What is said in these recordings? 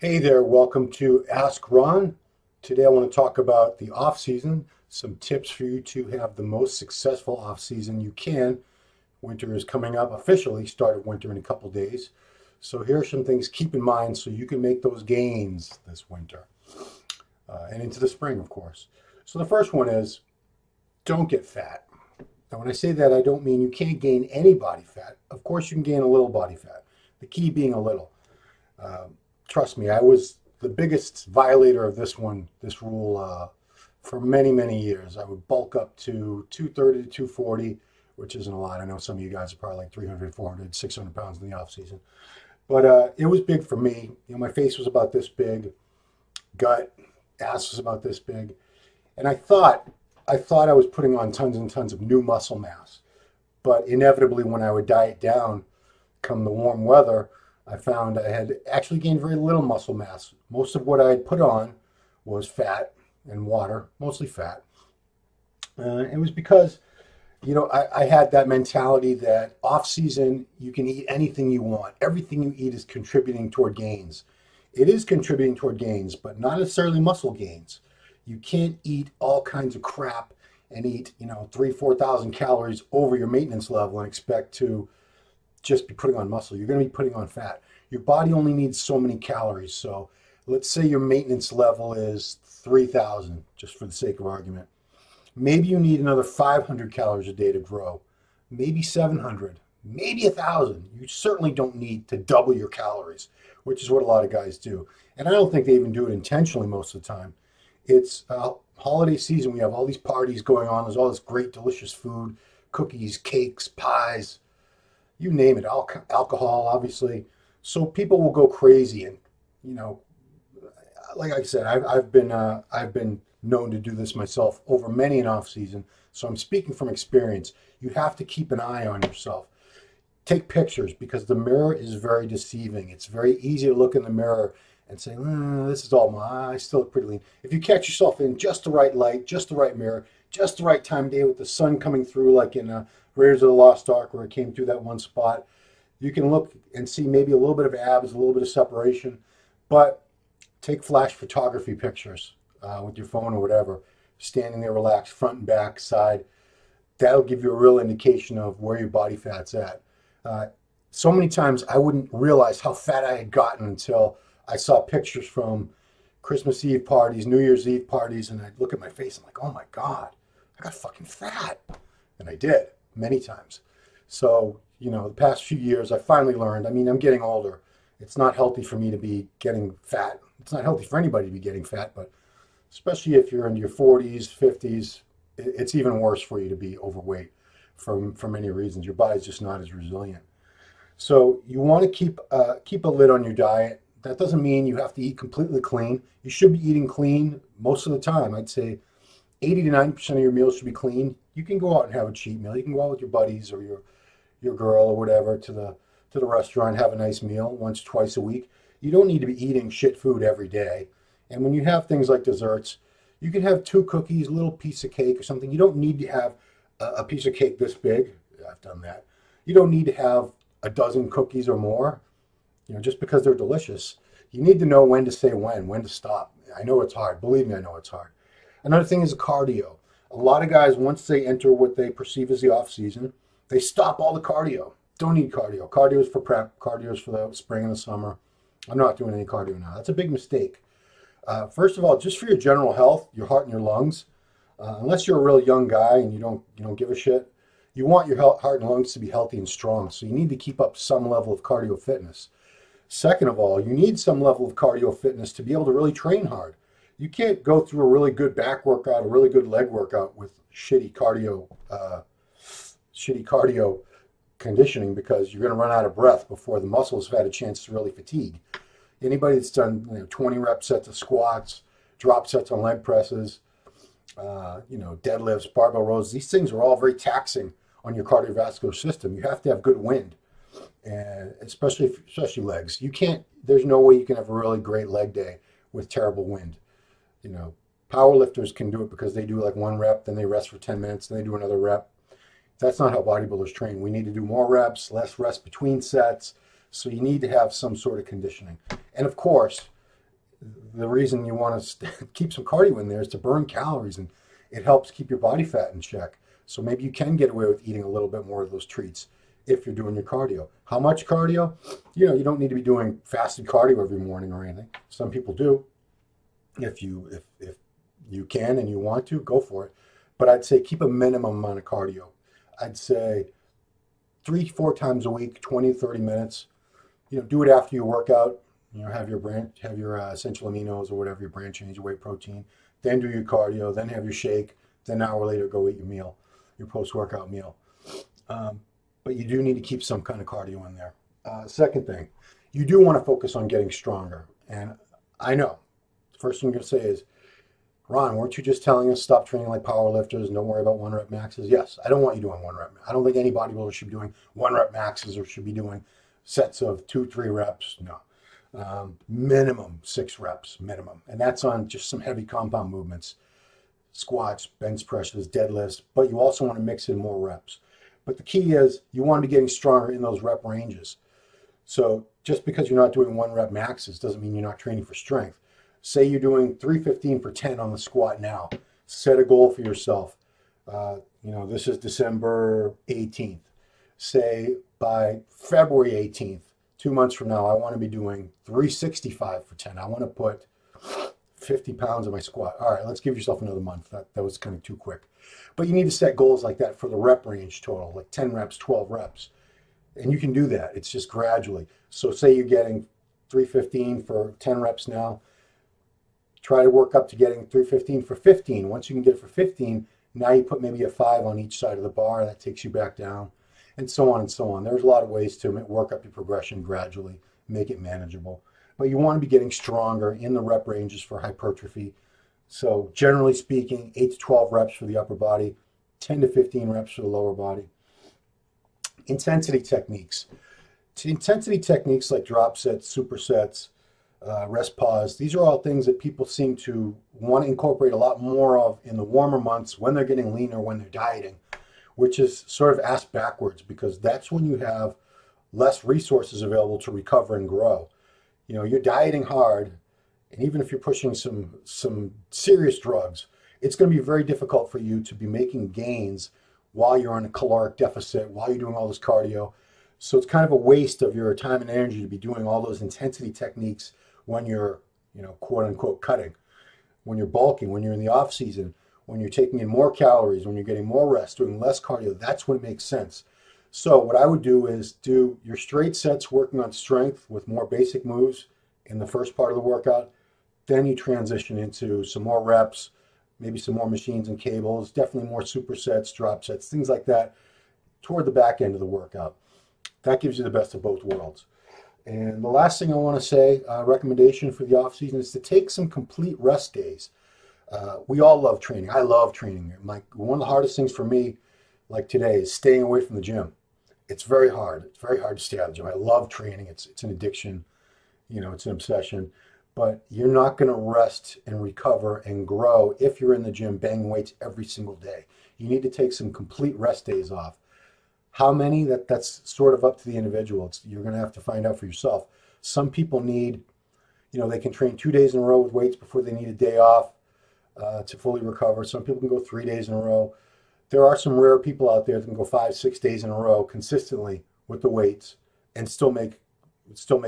Hey there, welcome to Ask Ron. Today I want to talk about the off season, some tips for you to have the most successful off season you can. Winter is coming up officially, started winter in a couple days. So here are some things to keep in mind so you can make those gains this winter and into the spring, of course. So the first one is don't get fat. Now, when I say that, I don't mean you can't gain any body fat. Of course, you can gain a little body fat. The key being a little. Trust me, I was the biggest violator of this rule for many, many years. I would bulk up to 230 to 240, which isn't a lot. I know some of you guys are probably like 300, 400, 600 pounds in the off season. But it was big for me. You know, my face was about this big, gut, ass was about this big. And I thought I was putting on tons and tons of new muscle mass. But inevitably, when I would diet down, come the warm weather, I found I had actually gained very little muscle mass. Most of what I had put on was fat and water, mostly fat. It was because, you know, I had that mentality that off season, you can eat anything you want. Everything you eat is contributing toward gains. It is contributing toward gains, but not necessarily muscle gains. You can't eat all kinds of crap and eat, 4,000 calories over your maintenance level and expect to just be putting on muscle. You're going to be putting on fat. Your body only needs so many calories. So let's say your maintenance level is 3,000, just for the sake of argument. Maybe you need another 500 calories a day to grow, maybe 700, maybe 1,000. You certainly don't need to double your calories, which is what a lot of guys do. And I don't think they even do it intentionally most of the time. It's holiday season. We have all these parties going on. There's all this great, delicious food, cookies, cakes, pies, you name it, alcohol, obviously. So people will go crazy, and like I said, I've been known to do this myself over many an off season. So I'm speaking from experience. You have to keep an eye on yourself. Take pictures because the mirror is very deceiving. It's very easy to look in the mirror and say, "This is all I still look pretty lean." If you catch yourself in just the right light, just the right mirror, just the right time of day with the sun coming through, like in Raiders of the Lost Ark, where it came through that one spot, you can look and see maybe a little bit of abs, a little bit of separation, but take flash photography pictures with your phone or whatever, standing there relaxed, front and back, side. That'll give you a real indication of where your body fat's at. So many times I wouldn't realize how fat I had gotten until I saw pictures from Christmas Eve parties, New Year's Eve parties, and I'd look at my face, I'm like, oh my God, I got fucking fat. And I did. Many times. So, the past few years, I finally learned, I'm getting older. It's not healthy for me to be getting fat. It's not healthy for anybody to be getting fat, but especially if you're into your 40s, 50s, it's even worse for you to be overweight for many reasons. Your body's just not as resilient. So you want to keep a lid on your diet. That doesn't mean you have to eat completely clean. You should be eating clean most of the time. I'd say 80 to 90% of your meals should be clean. You can go out and have a cheat meal. You can go out with your buddies or your girl or whatever to the restaurant, have a nice meal once, twice a week. You don't need to be eating shit food every day. And when you have things like desserts, you can have 2 cookies, a little piece of cake or something. You don't need to have a piece of cake this big. I've done that. You don't need to have a dozen cookies or more, just because they're delicious. You need to know when to say when to stop. I know it's hard. Believe me, I know it's hard. Another thing is cardio. A lot of guys, once they enter what they perceive as the off season, they stop all the cardio. Don't need cardio. Cardio is for prep. Cardio is for the spring and the summer. I'm not doing any cardio now. That's a big mistake. First of all, just for your general health, your heart and your lungs, unless you're a real young guy and you don't give a shit, you want your heart and lungs to be healthy and strong. So you need to keep up some level of cardio fitness. Second of all, you need some level of cardio fitness to be able to really train hard. You can't go through a really good back workout, a really good leg workout with shitty cardio conditioning because you're going to run out of breath before the muscles have had a chance to really fatigue. Anybody that's done 20 rep sets of squats, drop sets on leg presses, deadlifts, barbell rows, these things are all very taxing on your cardiovascular system. You have to have good wind, and especially legs. There's no way you can have a really great leg day with terrible wind. Power lifters can do it because they do like 1 rep, then they rest for 10 minutes, then they do another rep. That's not how bodybuilders train. We need to do more reps, less rest between sets. So you need to have some sort of conditioning. And of course, The reason you want to keep some cardio in there is to burn calories, and it helps keep your body fat in check. So maybe you can get away with eating a little bit more of those treats if you're doing your cardio. How much cardio? You don't need to be doing fasted cardio every morning or anything. Some people do. If you can and you want to, go for it. But I'd say keep a minimum amount of cardio. I'd say 3, 4 times a week, 20, 30 minutes. Do it after you work out. Have your essential aminos or whatever, your brand change, your whey protein. Then do your cardio. Then have your shake. Then an hour later, go eat your meal, your post-workout meal. But you do need to keep some kind of cardio in there. Second thing, you do want to focus on getting stronger. And I know, the first thing I'm going to say is, Ron, weren't you just telling us stop training like power lifters and don't worry about 1-rep maxes? Yes, I don't want you doing 1-rep. I don't think any bodybuilder should be doing 1-rep maxes or should be doing sets of 2-3 reps. No. Minimum 6 reps, minimum. And that's on just some heavy compound movements, squats, bench presses, deadlifts, but you also want to mix in more reps. But the key is you want to be getting stronger in those rep ranges. So just because you're not doing 1-rep maxes doesn't mean you're not training for strength. Say you're doing 315 for 10 on the squat now. Set a goal for yourself. This is December 18th. Say by February 18th, 2 months from now, I want to be doing 365 for 10. I want to put 50 pounds in my squat. All right, let's give yourself another month. That was kind of too quick. But you need to set goals like that for the rep range total, like 10 reps, 12 reps. And you can do that. It's just gradually. So say you're getting 315 for 10 reps now. Try to work up to getting 315 for 15. Once you can get it for 15, now you put maybe a 5 on each side of the bar. That takes you back down, and so on and so on. There's a lot of ways to work up your progression gradually, make it manageable. But you want to be getting stronger in the rep ranges for hypertrophy. So generally speaking, 8 to 12 reps for the upper body, 10 to 15 reps for the lower body. Intensity techniques. Intensity techniques like drop sets, supersets, rest pause. These are all things that people seem to want to incorporate a lot more of in the warmer months when they're getting leaner, when they're dieting, which is sort of ass backwards because that's when you have less resources available to recover and grow. You're dieting hard, and even if you're pushing some serious drugs, it's going to be very difficult for you to be making gains while you're on a caloric deficit, while you're doing all this cardio. So it's kind of a waste of your time and energy to be doing all those intensity techniques when you're, quote unquote, cutting, when you're bulking, when you're in the off season, when you're taking in more calories, when you're getting more rest, doing less cardio. That's when it makes sense. So what I would do is do your straight sets working on strength with more basic moves in the first part of the workout. Then you transition into some more reps, maybe some more machines and cables, definitely more supersets, drop sets, things like that toward the back end of the workout. That gives you the best of both worlds. And the last thing I want to say, recommendation for the off season, is to take some complete rest days. We all love training. I love training. One of the hardest things for me, like today, is staying away from the gym. It's very hard. It's very hard to stay out of the gym. I love training. It's an addiction. It's an obsession. But you're not going to rest and recover and grow if you're in the gym banging weights every single day. You need to take some complete rest days off. How many? That's sort of up to the individual. You're going to have to find out for yourself. Some people need, they can train 2 days in a row with weights before they need a day off to fully recover. Some people can go 3 days in a row. There are some rare people out there that can go 5, 6 days in a row consistently with the weights and still make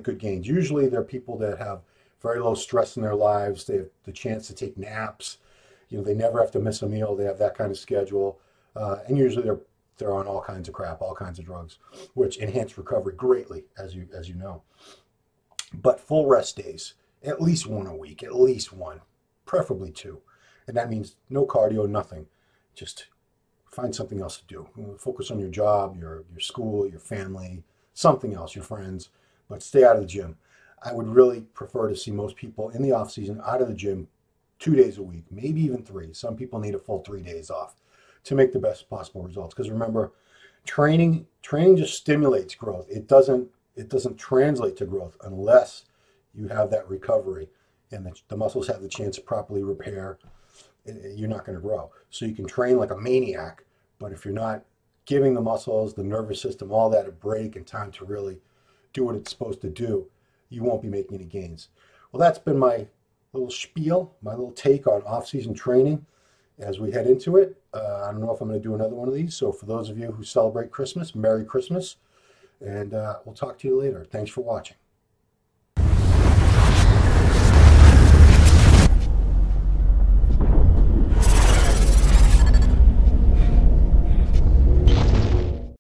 good gains. Usually they're people that have very low stress in their lives. They have the chance to take naps. They never have to miss a meal. They have that kind of schedule. And usually they're on all kinds of crap, all kinds of drugs, which enhance recovery greatly, as you know. But full rest days, at least one a week, at least one, preferably 2. And that means no cardio, nothing. Just find something else to do. Focus on your job, your school, your family, something else, your friends, but stay out of the gym. I would really prefer to see most people in the off season out of the gym 2 days a week, maybe even 3. Some people need a full 3 days off to make the best possible results. Because remember, training just stimulates growth. It doesn't translate to growth unless you have that recovery and the muscles have the chance to properly repair. You're not going to grow. So you can train like a maniac, but if you're not giving the muscles, the nervous system, all that a break and time to really do what it's supposed to do, you won't be making any gains. Well, that's been my little spiel, my little take on off-season training as we head into it. I don't know if I'm going to do another one of these. So for those of you who celebrate Christmas, Merry Christmas. And we'll talk to you later. Thanks for watching.